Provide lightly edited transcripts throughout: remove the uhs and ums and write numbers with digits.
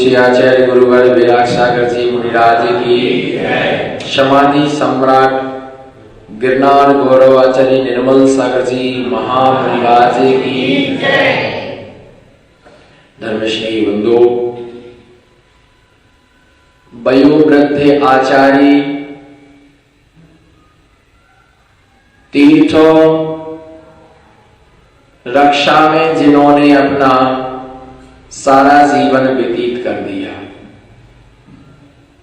पूज्य आचार्य गुरुवर विराग सागर जी मुनिराज की, समाधि सम्राट गिरनार गौरव आचार्य निर्मल सागर जी महामुनिराज की, धर्मश्री बंधु वयोवृद्ध आचार्य तीर्थों रक्षा में जिन्होंने अपना सारा जीवन व्यतीत कर दिया,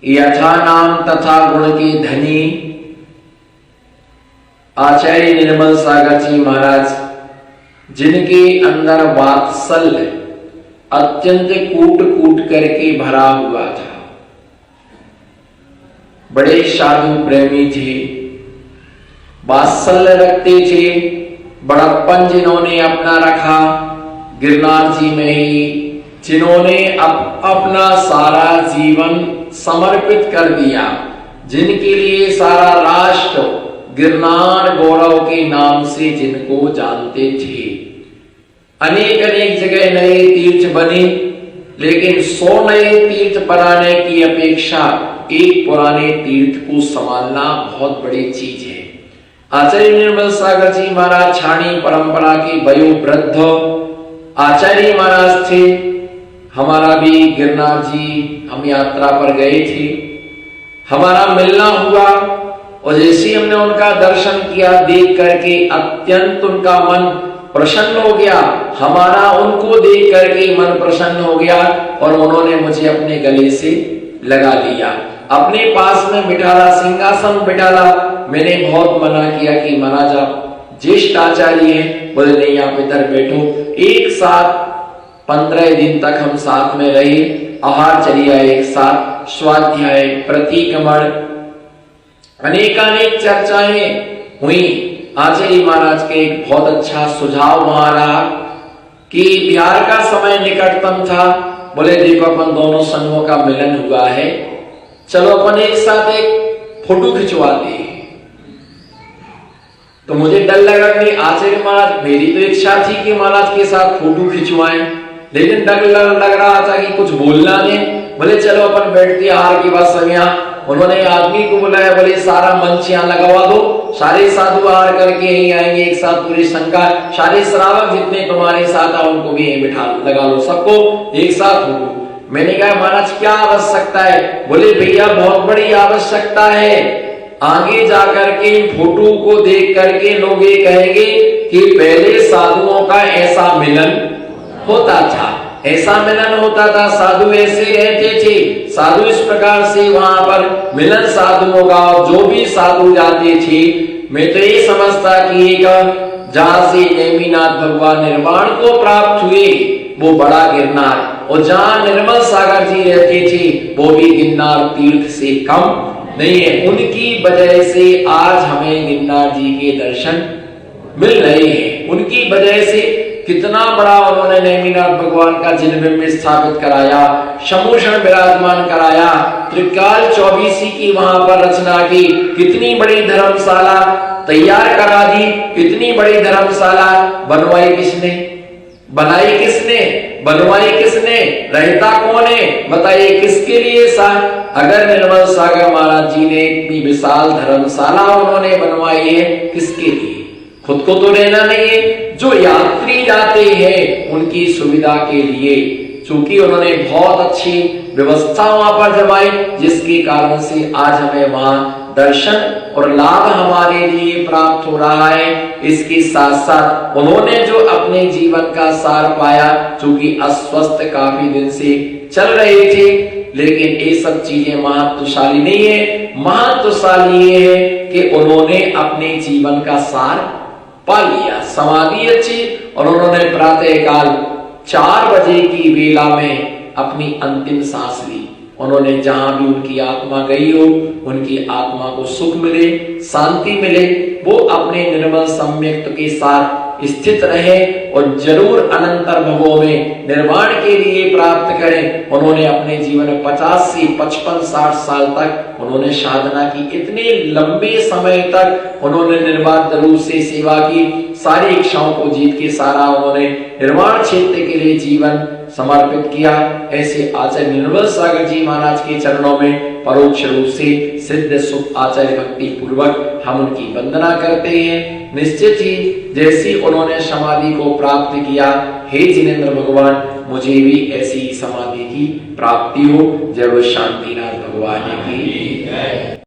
यथा नाम तथा गुण के धनी आचार्य निर्मल सागर जी महाराज, जिनके अंदर वात्सल्य अत्यंत कूट कूट करके भरा हुआ था, बड़े साधु प्रेमी थे, वात्सल्य रखते थे, बड़प्पन जिन्होंने अपना रखा गिरनार जी में ही, जिन्होंने अपना सारा जीवन समर्पित कर दिया, जिनके लिए सारा राष्ट्र गिरनार गौरव के नाम से जिनको जानते थे। अनेक अनेक जगह नए तीर्थ बने, लेकिन 100 नए तीर्थ बनाने की अपेक्षा एक पुराने तीर्थ को संभालना बहुत बड़ी चीज है। आचार्य निर्मल सागर जी महाराज छाणी परंपरा के वयोवृद्ध आचार्य महाराज थे। हमारा भी गिरनार जी हम यात्रा पर गए थे, हमारा मिलना हुआ और जैसे हमने उनका दर्शन किया, देख करके अत्यंत उनका मन प्रसन्न हो गया, हमारा उनको देख करके मन प्रसन्न हो गया और उन्होंने मुझे अपने गले से लगा लिया, अपने पास में बिठाला, सिंहासन बिठाला। मैंने बहुत मना किया कि महाराज आप ज्येष्ठ आचार्य हैं, बोले नहीं आप इधर बैठो। एक साथ 15 दिन तक हम साथ में रहे, आहारचर्या एक साथ, स्वाध्याय, प्रतिक्रमण, अनेकानेक चर्चाएं हुई। आचार्य महाराज के एक बहुत अच्छा सुझाव वहां रहा कि बिहार का समय निकटतम था, बोले देखो अपन दोनों संघों का मिलन हुआ है, चलो अपन एक साथ एक फोटो खिंचवाते हैं। तो मुझे डर लगा कि आचार्य महाराज, मेरी तो इच्छा थी कि महाराज के साथ फोटो खिंचवाएं, लेकिन डर लग रहा था कि कुछ बोलना नहीं। बोले चलो अपन बैठते आहार के बाद समय। उन्होंने आदमी को बुलाया, बोले सारा मंच यहाँ लगवा दो, सारे साधु आहार करके यहीं आएंगे एक साथ, पूरी संख्या, सारे श्रावक जितने तुम्हारे साथ आ उनको भी यहीं बिठा लगा लो, सबको एक साथ हो। मैंने कहा महाराज क्या आवश्यकता है? बोले भैया बहुत बड़ी आवश्यकता है, आगे जाकर के फोटो को देख करके लोग ये कहेंगे कि पहले साधुओं का ऐसा मिलन होता था, ऐसा मिलन होता था, साधु ऐसे रहते थे, साधु इस प्रकार से वहां पर मिलन साधुओं का, और जो भी साधु जाते थे, मैं तो ये समझता कि एक जहां से नेमिनाथ भगवान निर्वाण को प्राप्त हुए वो बड़ा गिरनार, और जहां निर्मल सागर जी रहते थे वो भी गिरनार तीर्थ से कम नहीं है। उनकी वजह से आज हमें गिरनार जी के दर्शन मिल रहे हैं, उनकी वजह से कितना बड़ा उन्होंने नेमिनाथ भगवान का जिनबिंब स्थापित कराया, समूषण विराजमान कराया, त्रिकाल 24 की वहां पर रचना की, कितनी बड़ी धर्मशाला तैयार करा दी, कितनी बड़ी धर्मशाला बनवाई किसने, बनाई किसने, बनवाई किसने, रहता कौन है बताइए, किसके लिए अगर निर्मल सागर महाराज जी ने इतनी विशाल धर्मशाला उन्होंने बनवाई है, किसके लिए? खुद को तो रहना नहीं है, जो यात्री जाते हैं उनकी सुविधा के लिए, चूंकि उन्होंने बहुत अच्छी व्यवस्था वहां पर जमाई, जिसके कारण से आज हमें वहां दर्शन और लाभ हमारे लिए प्राप्त हो रहा है। इसके साथ साथ उन्होंने जो अपने जीवन का सार पाया, चूंकि अस्वस्थ काफी दिन से चल रहे थे, लेकिन ये सब चीजें महत्वशाली नहीं है, महत्वशाली ये है कि उन्होंने अपने जीवन का सार पा लिया, समाधि अच्छी, और उन्होंने प्रातः काल 4 बजे की वेला में अपनी अंतिम सांस ली। उन्होंने जहां भी उनकी आत्मा गई हो, उनकी आत्मा को सुख मिले, शांति मिले, वो अपने निर्मल सम्यक्त के साथ स्थित रहे और जरूर अनंतर भवों में निर्वाण के लिए प्राप्त करें। उन्होंने अपने जीवन में 50 से 55-60 साल तक उन्होंने साधना की, इतने लंबे समय तक उन्होंने निर्बाध रूप से सेवा की, सारी इच्छाओं को जीत के सारा उन्होंने निर्वाण क्षेत्र के लिए जीवन समर्पित किया। ऐसे आचार्य निर्मल सागर जी महाराज के चरणों में परोक्ष रूप से सिद्ध सुख आचार्य भक्ति पूर्वक हम उनकी वंदना करते हैं। निश्चित ही जैसी उन्होंने समाधि को प्राप्त किया, हे जिनेंद्र भगवान मुझे भी ऐसी समाधि की प्राप्ति हो। जय शांतिनाथ भगवान की।